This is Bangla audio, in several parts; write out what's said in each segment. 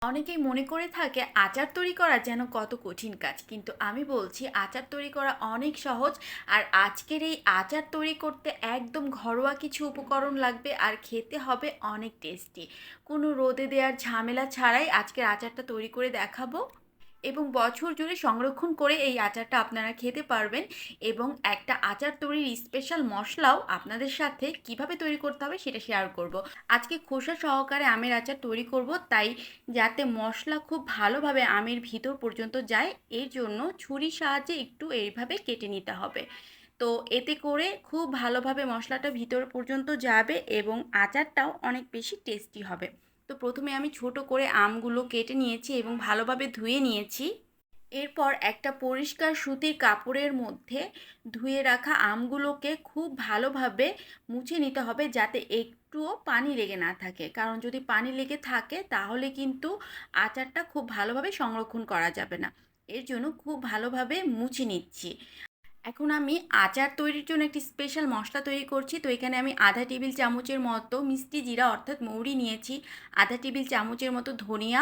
অনেকেই মনে করে থাকে আচার তৈরি করা যেন কত কঠিন কাজ, কিন্তু আমি বলছি আচার তৈরি করা অনেক সহজ। আর আজকের এই আচার তৈরি করতে একদম ঘরোয়া কিছু উপকরণ লাগবে আর খেতে হবে অনেক টেস্টি। কোনো রোদে দেওয়ার ঝামেলা ছাড়াই আজকের আচারটা তৈরি করে দেখাবো, এবং বছর জুড়ে সংরক্ষণ করে এই আচারটা আপনারা খেতে পারবেন। এবং একটা আচার তৈরির স্পেশাল মশলাও আপনাদের সাথে কিভাবে তৈরি করতে হবে সেটা শেয়ার করব। আজকে খোসা সহকারে আমের আচার তৈরি করব, তাই যাতে মশলা খুব ভালোভাবে আমের ভিতর পর্যন্ত যায় এর জন্য ছুরির সাহায্যে একটু এইভাবে কেটে নিতে হবে। তো এতে করে খুব ভালোভাবে মশলাটা ভিতর পর্যন্ত যাবে এবং আচারটাও অনেক বেশি টেস্টি হবে। তো প্রথমে আমি ছোট করে আমগুলো কেটে নিয়েছি এবং ভালোভাবে ধুয়ে নিয়েছি। এরপর একটা পরিষ্কার সুতির কাপড়ের মধ্যে ধুয়ে রাখা আমগুলোকে খুব ভালোভাবে মুছে নিতে হবে, যাতে একটুও পানি লেগে না থাকে, কারণ যদি পানি লেগে থাকে তাহলে কিন্তু আচারটা খুব ভালোভাবে সংরক্ষণ করা যাবে না। এর জন্য খুব ভালোভাবে মুছে নিচ্ছি। এখন আমি আচার তৈরির জন্য একটি স্পেশাল মশলা তৈরি করছি। তো এখানে আমি আধা টেবিল চামচের মতো মিষ্টি জিরা অর্থাৎ মৌরি নিয়েছি, আধা টেবিল চামচের মতো ধনিয়া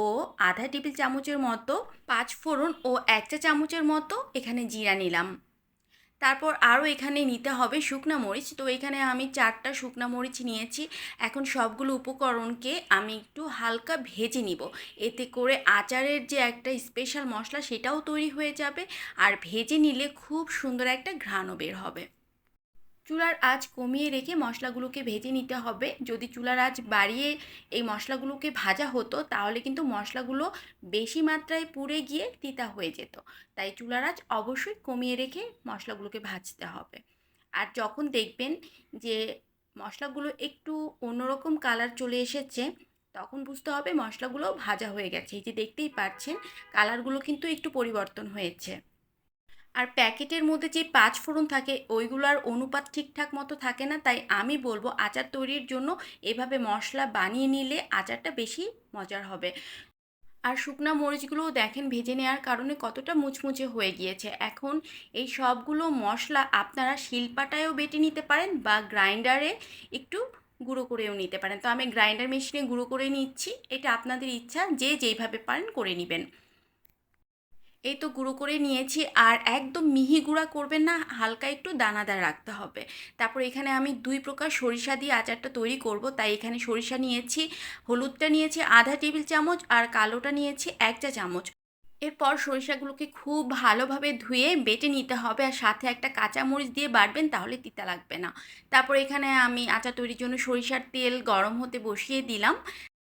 ও আধা টেবিল চামচের মতো পাঁচ ফোড়ন ও এক চা চামচের মতো এখানে জিরা নিলাম। তারপর আরও এখানে নিতে হবে শুকনা মরিচ। তো এখানে আমি 4টা শুকনা মরিচ নিয়েছি। এখন সবগুলো উপকরণকে আমি একটু হালকা ভেজে নিব, এতে করে আচারের যে একটা স্পেশাল মশলা সেটাও তৈরি হয়ে যাবে, আর ভেজে নিলে খুব সুন্দর একটা ঘ্রাণও বের হবে। চুলার আঁচ কমিয়ে রেখে মশলাগুলোকে ভেজে নিতে হবে। যদি চুলার আঁচ বাড়িয়ে এই মশলাগুলোকে ভাজা হতো তাহলে কিন্তু মশলাগুলো বেশি মাত্রায় পুড়ে গিয়ে তিতা হয়ে যেত। তাই চুলার আঁচ অবশ্যই কমিয়ে রেখে মশলাগুলোকে ভাজতে হবে। আর যখন দেখবেন যে মশলাগুলো একটু অন্যরকম কালার চলে এসেছে, তখন বুঝতে হবে মশলাগুলো ভাজা হয়ে গেছে। এই যে দেখতেই পাচ্ছেন কালারগুলো কিন্তু একটু পরিবর্তন হয়েছে। আর প্যাকেটের মধ্যে যে পাঁচ ফোড়ন থাকে ওইগুলোর অনুপাত ঠিকঠাক মতো থাকে না, তাই আমি বলবো আচার তৈরির জন্য এভাবে মশলা বানিয়ে নিলে আচারটা বেশি মজার হবে। আর শুকনা মরিচগুলোও দেখেন ভেজে নেওয়ার কারণে কতটা মুচমুচে হয়ে গিয়েছে। এখন এই সবগুলো মশলা আপনারা শিলপাটায়ও বেটে নিতে পারেন বা গ্রাইন্ডারে একটু গুঁড়ো করেও নিতে পারেন। তো আমি গ্রাইন্ডার মেশিনে গুঁড়ো করে নিচ্ছি, এটা আপনাদের ইচ্ছা, যে যেইভাবে পারেন করে নেবেন। এই তো গুঁড়ো করে নিয়েছি, আর একদম মিহি গুঁড়া করবেন না, হালকা একটু দানাদার রাখতে হবে। তারপর এখানে আমি দুই প্রকার সরিষা দিয়ে আচারটা তৈরি করব, তাই এখানে সরিষা নিয়েছি, হলুদটা নিয়েছি আধা টেবিল চামচ আর কালোটা নিয়েছি এক চা চামচ। এরপর সরিষাগুলোকে খুব ভালোভাবে ধুয়ে বেটে নিতে হবে, আর সাথে একটা কাঁচামরিচ দিয়ে বাটবেন, তাহলে তিতা লাগবে না। তারপর এখানে আমি আচার তৈরির জন্য সরিষার তেল গরম হতে বসিয়ে দিলাম।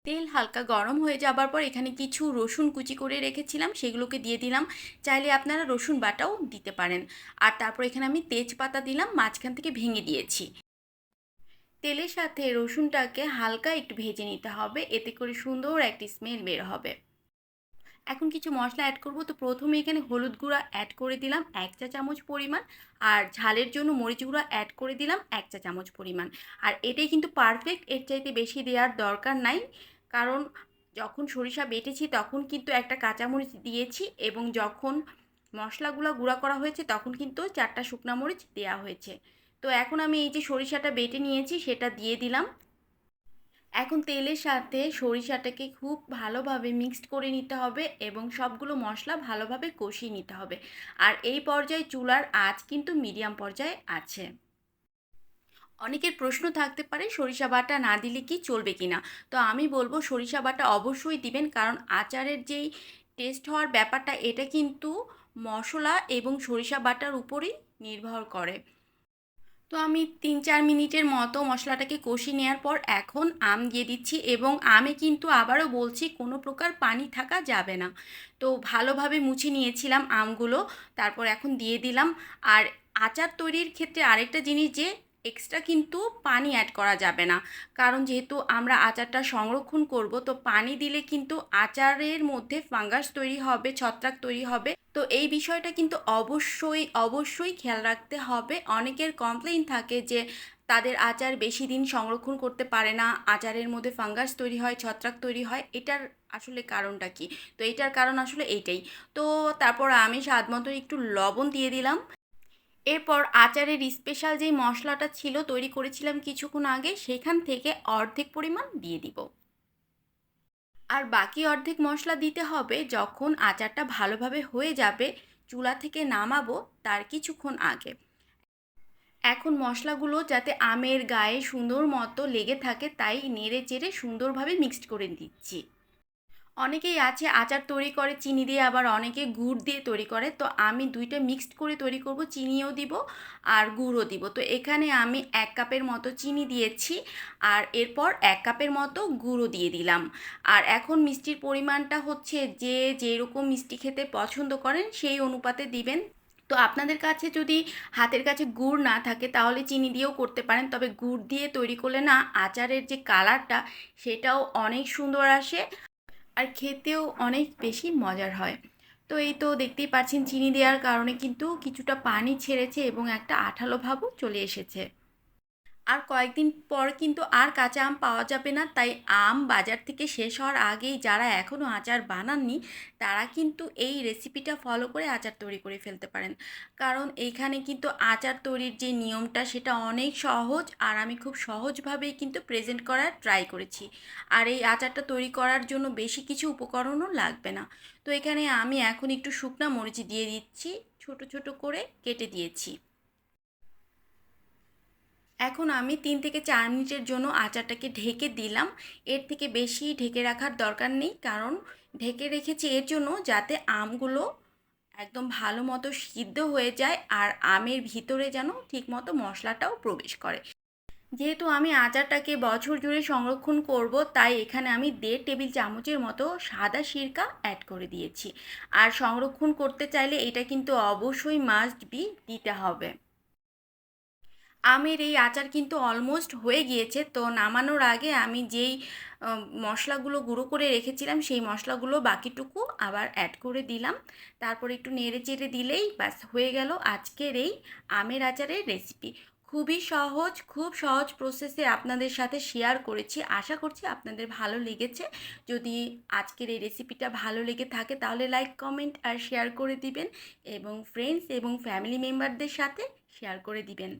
তেল হালকা গরম হয়ে যাবার পর এখানে কিছু রসুন কুচি করে রেখেছিলাম সেগুলোকে দিয়ে দিলাম। চাইলে আপনারা রসুন বাটাও দিতে পারেন। আর তারপর এখানে আমি তেজপাতা দিলাম, মাঝখান থেকে ভেঙে দিয়েছি। তেলের সাথে রসুনটাকে হালকা একটু ভেজে নিতে হবে, এতে করে সুন্দর একটি স্মেল বের হবে। এখন কিছু মশলা অ্যাড করব। তো প্রথমে এখানে হলুদ গুঁড়া অ্যাড করে দিলাম এক চা চামচ পরিমাণ, আর ঝালের জন্য মরিচ গুঁড়া অ্যাড করে দিলাম এক চা চামচ পরিমাণ। আর এটাই কিন্তু পারফেক্ট, এর চাইতে বেশি দেওয়ার দরকার নাই, কারণ যখন সরিষা বেটেছি তখন কিন্তু একটা কাঁচামরিচ দিয়েছি, এবং যখন মশলাগুলো গুঁড়া করা হয়েছে তখন কিন্তু 4টা শুকনা মরিচ দেওয়া হয়েছে। তো এখন আমি এই যে সরিষাটা বেটে নিয়েছি সেটা দিয়ে দিলাম। এখন তেলের সাথে সরিষাটাকে খুব ভালোভাবে মিক্সড করে নিতে হবে এবং সবগুলো মশলা ভালোভাবে কষিয়ে নিতে হবে। আর এই পর্যায়ে চুলার আঁচ কিন্তু মিডিয়াম পর্যায়ে আছে। অনেকের প্রশ্ন থাকতে পারে সরিষা বাটা না দিলে কি চলবে কি না। তো আমি বলবো সরিষা বাটা অবশ্যই দিবেন, কারণ আচারের যেই টেস্ট হওয়ার ব্যাপারটা এটা কিন্তু মশলা এবং সরিষা বাটার উপরই নির্ভর করে। তো আমি 3-4 মিনিটের মতো মশলাটাকে কষিয়ে নেওয়ার পর এখন আম দিয়ে দিচ্ছি, এবং আমে কিন্তু আবারও বলছি কোনো প্রকার পানি থাকা যাবে না। তো ভালোভাবে মুছে নিয়েছিলাম আমগুলো, তারপর এখন দিয়ে দিলাম। আর আচার তৈরির ক্ষেত্রে আরেকটা জিনিস, যে এক্সট্রা কিন্তু পানি অ্যাড করা যাবে না, কারণ যেহেতু আমরা আচারটা সংরক্ষণ করব, তো পানি দিলে কিন্তু আচারের মধ্যে ফাঙ্গাস তৈরি হবে, ছত্রাক তৈরি হবে। তো এই বিষয়টা কিন্তু অবশ্যই অবশ্যই খেয়াল রাখতে হবে। অনেকের কমপ্লেইন থাকে যে তাদের আচার বেশি দিন সংরক্ষণ করতে পারে না, আচারের মধ্যে ফাঙ্গাস তৈরি হয়, ছত্রাক তৈরি হয়। এটার আসলে কারণটা কি? তো এটার কারণ আসলে এইটাই। তো তারপর আমি স্বাদ মতো একটু লবণ দিয়ে দিলাম। এরপর আচারের স্পেশাল যেই মশলাটা ছিল তৈরি করেছিলাম কিছুক্ষণ আগে, সেখান থেকে অর্ধেক পরিমাণ দিয়ে দিব। আর বাকি অর্ধেক মশলা দিতে হবে যখন আচারটা ভালোভাবে হয়ে যাবে, চুলা থেকে নামাবো তার কিছুক্ষণ আগে। এখন মশলাগুলো যাতে আমের গায়ে সুন্দর মতো লেগে থাকে তাই নেড়ে চেড়ে সুন্দরভাবে মিক্সড করে দিচ্ছি। অনেকেই আছে আচার তৈরি করে চিনি দিয়ে, আবার অনেকে গুড় দিয়ে তৈরি করে। তো আমি দুইটা মিক্সড করে তৈরি করব, চিনিও দিব আর গুড়ও দিব। তো এখানে আমি 1 কাপের মতো চিনি দিয়েছি আর এরপর 1 কাপের মতো গুঁড়ো দিয়ে দিলাম। আর এখন মিষ্টির পরিমাণটা হচ্ছে যে যেরকম মিষ্টি খেতে পছন্দ করেন সেই অনুপাতে দিবেন। তো আপনাদের কাছে যদি হাতের কাছে গুড় না থাকে তাহলে চিনি দিয়েও করতে পারেন, তবে গুড় দিয়ে তৈরি করলে না আচারের যে কালারটা সেটাও অনেক সুন্দর আসে আর খেতেও অনেক বেশি মজার হয়। তো এই তো দেখতেই পাচ্ছেন চিনি দেওয়ার কারণে কিন্তু কিছুটা পানি ছেড়েছে এবং একটা আঠালো ভাবও চলে এসেছে। আর কয়েকদিন পর কিন্তু আর কাঁচা আম পাওয়া যাবে না, তাই আম বাজার থেকে শেষ হওয়ার আগেই যারা এখনও আচার বানাননি তারা কিন্তু এই রেসিপিটা ফলো করে আচার তৈরি করে ফেলতে পারেন। কারণ এইখানে কিন্তু আচার তৈরির যে নিয়মটা সেটা অনেক সহজ, আর আমি খুব সহজভাবেই কিন্তু প্রেজেন্ট করার ট্রাই করেছি। আর এই আচারটা তৈরি করার জন্য বেশি কিছু উপকরণও লাগবে না। তো এখানে আমি এখন একটু শুকনা মরিচ দিয়ে দিচ্ছি, ছোট ছোট করে কেটে দিয়েছি। এখন আমি 3 থেকে 4 মিনিটের জন্য আচারটাকে ঢেকে দিলাম। এর থেকে বেশি ঢেকে রাখার দরকার নেই, কারণ ঢেকে রেখেছি এর জন্য যাতে আমগুলো একদম ভালো মতো সিদ্ধ হয়ে যায় আর আমের ভিতরে যেন ঠিকমতো মশলাটাও প্রবেশ করে। যেহেতু আমি আচারটাকে বছর জুড়ে সংরক্ষণ করব, তাই এখানে আমি 1.5 টেবিল চামচের মতো সাদা সিরকা অ্যাড করে দিয়েছি। আর সংরক্ষণ করতে চাইলে এটা কিন্তু অবশ্যই মাস্ট বি দিতে হবে। আমের এই আচার কিন্তু অলমোস্ট হয়ে গিয়েছে। তো নামানোর আগে আমি যেই মশলাগুলো গুঁড়ো করে রেখেছিলাম সেই মশলাগুলো বাকিটুকু আবার অ্যাড করে দিলাম। তারপর একটু নেড়ে চেড়ে দিলেই ব্যাস হয়ে গেল আজকের এই আমের আচারের রেসিপি। খুবই সহজ, খুব সহজ প্রসেসে আপনাদের সাথে শেয়ার করেছি। আশা করছি আপনাদের ভালো লেগেছে। যদি আজকের এই রেসিপিটা ভালো লেগে থাকে তাহলে লাইক, কমেন্ট আর শেয়ার করে দিবেন এবং ফ্রেন্ডস এবং ফ্যামিলি মেম্বারদের সাথে শেয়ার করে দিবেন।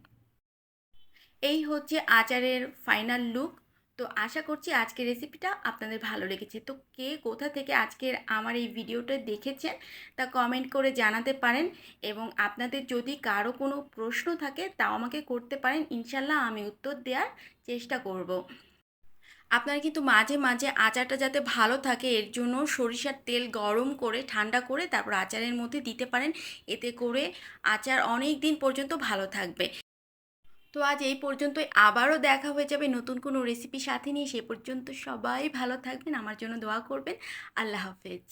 এই হচ্ছে আচারের ফাইনাল লুক। তো আশা করছি আজকের রেসিপিটা আপনাদের ভালো লেগেছে। তো কে কোথা থেকে আজকের আমার এই ভিডিওটা দেখেছেন তা কমেন্ট করে জানাতে পারেন, এবং আপনাদের যদি কারো কোনো প্রশ্ন থাকে তাও আমাকে করতে পারেন, ইনশাল্লাহ আমি উত্তর দেওয়ার চেষ্টা করব। আপনারা কিন্তু মাঝে মাঝে আচারটা যাতে ভালো থাকে এর জন্য সরিষার তেল গরম করে ঠান্ডা করে তারপর আচারের মধ্যে দিতে পারেন, এতে করে আচার অনেক দিন পর্যন্ত ভালো থাকবে। তো আজ এই পর্যন্তই, আবারও দেখা হয়ে যাবে নতুন কোনো রেসিপি সাথে নিয়ে। সে পর্যন্ত সবাই ভালো থাকবেন, আমার জন্য দোয়া করবেন। আল্লাহ হাফেজ।